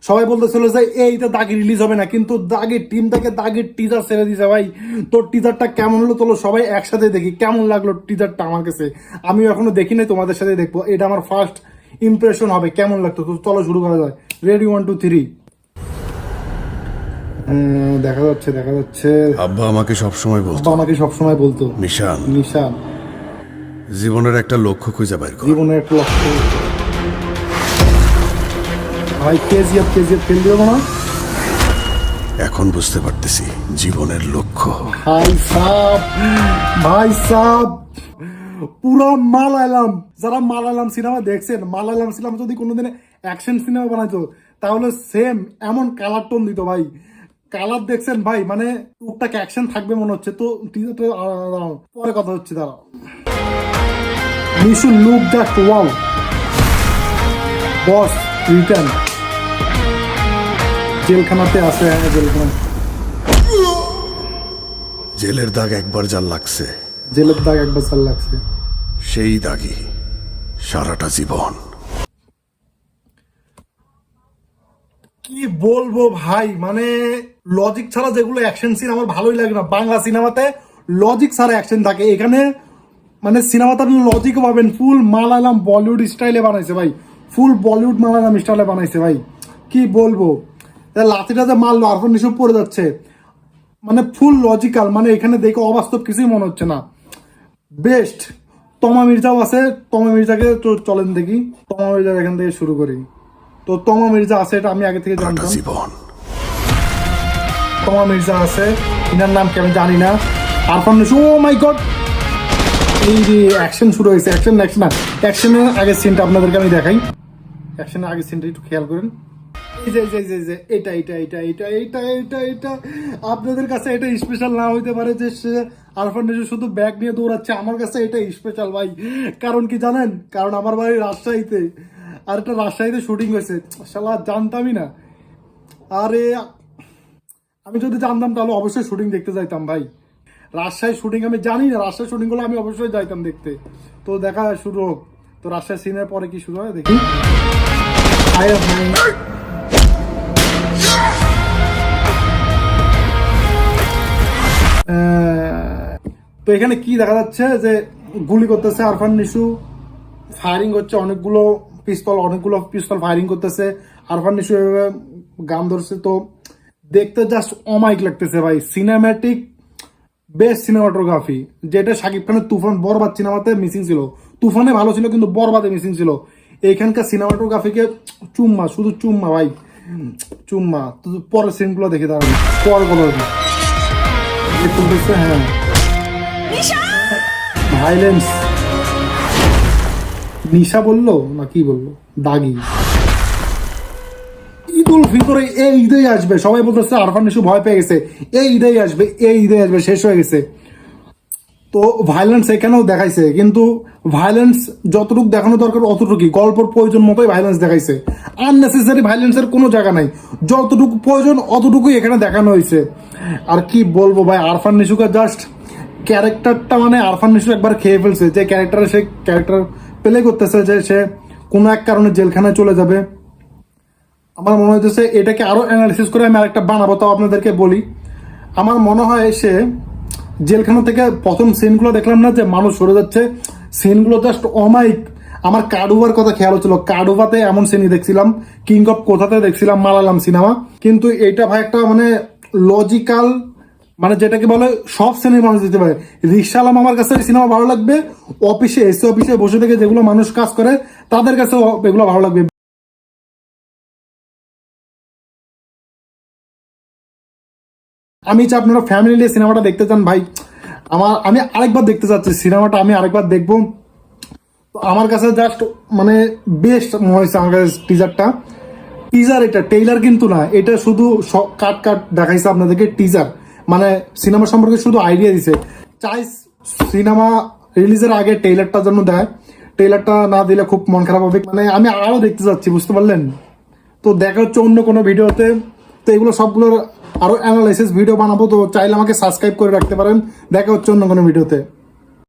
সবাই বলতেছিল যে এইটা দাগি রিলিজ হবে না, কিন্তু দাগির টিম থেকে দাগির টিজার ছেড়ে দিছে ভাই। তোর টিজারটা কেমন হলো চলো সবাই একসাথে দেখি কেমন লাগলো টিজারটা আমার কাছে। আমি এখনো দেখি নাই, তোমাদের সাথে দেখবো, এটা আমার ফার্স্ট ইমপ্রেশন হবে কেমন লাগতো। তো চলো শুরু করা যায়, রেডি 1 2 3। দেখা যাচ্ছে আব্বা আমাকে সবসময় বলতো নিশান জীবনের একটা লক্ষ্য খুঁজে বের কর। জীবনের একটা লক্ষ্য। ভাই কেজিএফ ফেল দিও না। এখন বুঝতে পারতেছি জীবনের লক্ষ্য। ভাই সাব পুরো মালায়ালাম। যারা মালায়ালাম সিনেমা দেখছেন, মালায়ালাম সিনেমা যদি কোনোদিন অ্যাকশন সিনেমা বানাইতো তাহলে সেম এমন কালার টোন দিত ভাই। কালার দেখছেন ভাই, মানে টুকটাক অ্যাকশন থাকবে মনে হচ্ছে। তো পরে কথা হচ্ছে, দাঁড়াও। নিশু লুক জাস্ট ওয়াও, বস রিটার্ন। জেলখানাতে আছে, জেলখানা। জেলের দাগ একবার যার লাগছে, সেই দাগই সারাটা জীবন। কি বলবো ভাই, মানে লজিক ছাড়া যেগুলো অ্যাকশন সিন আমার ভালোই লাগে না। বাংলা সিনেমাতে লজিক ছাড়া অ্যাকশন থাকে, এখানে মানে সিনেমাতে আপনি লজিকও পাবেন। ফুল মালায়ালাম বলিউড স্টাইলে বানাইছে ভাই, ফুল বলিউড মালায়ালাম স্টাইলে বানাইছে ভাই। কি বলবো, লাঠিটা যে মারলো আরফান নিশো পড়ে যাচ্ছে, মানে ফুল লজিক্যাল। মানে এখানে দেখে অবাস্তব কিছুই মনে হচ্ছে না। বেস্ট। তমা মির্জাও আছে, তমা মির্জাকে তো চলেন দেখি। তমা মির্জা এখান থেকে শুরু করি। তো তমা মির্জা আছে, এটা আমি আগে থেকে জানতাম। তমা মির্জা আছে, এনার নাম কি আমি জানি না। আরফান নিশো, ও মাই গড, এই যে অ্যাকশন শুরু হয়েছে। অ্যাকশনের আগের সিনটা আপনাদেরকে আমি দেখাই। অ্যাকশনের আগের সিনটা একটু খেয়াল করেন। এটা আপনাদের কাছে এটা স্পেশাল না হইতে পারে যে সে আরফান নিশো শুধু ব্যাগ নিয়ে দৌড়াচ্ছে। আমার কাছে এটা স্পেশাল ভাই। কারণ কি জানেন? কারণ আমার বাড়ি রাজশাহীতে, আর এটা রাজশাহীতে শুটিং হয়েছে। শালা জানতামই না। আরে আমি যদি জানতাম তাহলে অবশ্যই শুটিং দেখতে যাইতাম ভাই। রাজশাহী শুটিং আমি জানি না, রাজশাহী শুটিং গুলো আমি অবশ্যই যাইতাম দেখতে। তো দেখা শুরু হোক। তো রাজশাহী সিনের পরে কি শুরু হয় দেখি। তো এখানে কি দেখা যাচ্ছে যে গুলি করতেছে আরফান নিশু, ফায়ারিং হচ্ছে অনেকগুলো পিস্তল ফায়ারিং করতেছে। আরফান নিশু গান ধরছে। তো দেখতে জাস্ট অমাইক লাগতেছে ভাই। সিনেম্যাটিক বেস্ট সিনেমাটোগ্রাফি, যেটা শাকিব খানের তুফান বরবাদ সিনেমাতে মিসিং ছিল। তুফানে ভালো ছিল কিন্তু বরবাদে মিসিং ছিল। এইখানকার সিনেমাটোগ্রাফিকে চুম্মা, শুধু চুম্মা ভাই, চুম্মা। তো পরের সিনগুলো দেখে দাঁড়ান, পরের কথা হ্যাঁ, ভাইলেন্স। নিশা বললো না কি বললো, দাগি। ঈদুল ফিতরে এই ঈদেই আসবে, সবাই বলতেছে আরফান নিশো ভয় পেয়ে গেছে। এই ঈদেই আসবে, শেষ হয়ে গেছে। তো ভাইলেন্স এখানেও দেখাইছে, কিন্তু ভাইলেন্স যতটুকু দেখানো দরকার অতটুকুই, গল্পের প্রয়োজন মতোই ভাইলেন্স দেখাইছে। আননেসেসারি ভাইলেন্সের কোনো জায়গা নাই, যতটুকু প্রয়োজন অতটুকুই এখানে দেখানো হয়েছে। আর কি বলবো ভাই, আরফান নিশোকে জাস্ট ক্যারেক্টারটা, মানে আরফান নিশো একবার খেয়ে ফেলছে। যে ক্যারেক্টারে সে ক্যারেক্টার প্লে করতেছে, যে সে কোনো এক কারণে জেলখানায় চলে যাবে। আমার মনে হইতেছে এটাকে আরো অ্যানালিসিস করে আমি আরেকটা বানাবো, তাও আপনাদেরকে বলি। আমার মনে হয় সে জেলখানা থেকে প্রথম সিনগুলো দেখলাম না, যে মানুষ সরে যাচ্ছে, সিনগুলো জাস্ট অমাইক। আমার কার্ডোভার কথা খেয়াল হচ্ছিল, কার্ডোভাতে এমন সিনই দেখছিলাম, কিং অফ কোথাতে দেখছিলাম মালায়ালাম সিনেমা। কিন্তু এইটা ভাই একটা মানে লজিক্যাল, মানে যেটাকে বলে সব শ্রেণীর মানুষ দিতে পারে। রিক্সালাম আমার কাছে সিনেমা ভালো লাগবে, অফিসে এসি অফিসে বসে থেকে যেগুলো মানুষ কাজ করে তাদের কাছে এগুলো ভালো লাগবে। আমি চাই আপনারা ফ্যামিলি নিয়ে সিনেমাটা দেখতে চান ভাই। আমি আরেকবার দেখতে চাচ্ছি সিনেমাটা, আমি আরেকবার দেখবো। আমার কাছে জাস্ট মানে বেস্ট মনে হয়েছে আমার কাছে টিজারটা। এটা টেইলার কিন্তু না, এটা শুধু কাট দেখাইছে আপনাদেরকে টিজার। মানে সিনেমা সম্পর্কে শুধু আইডিয়া দিছে। চাই সিনেমা রিলিজের আগে টেইলারটার জন্য দেয়, টেইলারটা না দিলে খুব মন খারাপ হবে। মানে আমি আরো দেখতে চাচ্ছি, বুঝতে পারলেন? তো দেখা হচ্ছে অন্য কোনো ভিডিওতে। তো এগুলো সবগুলোর আরো অ্যানালাইসিস ভিডিও বানাবো, তো চাইলে আমাকে সাবস্ক্রাইব করে রাখতে পারেন। দেখা হচ্ছে অন্য কোনো ভিডিওতে।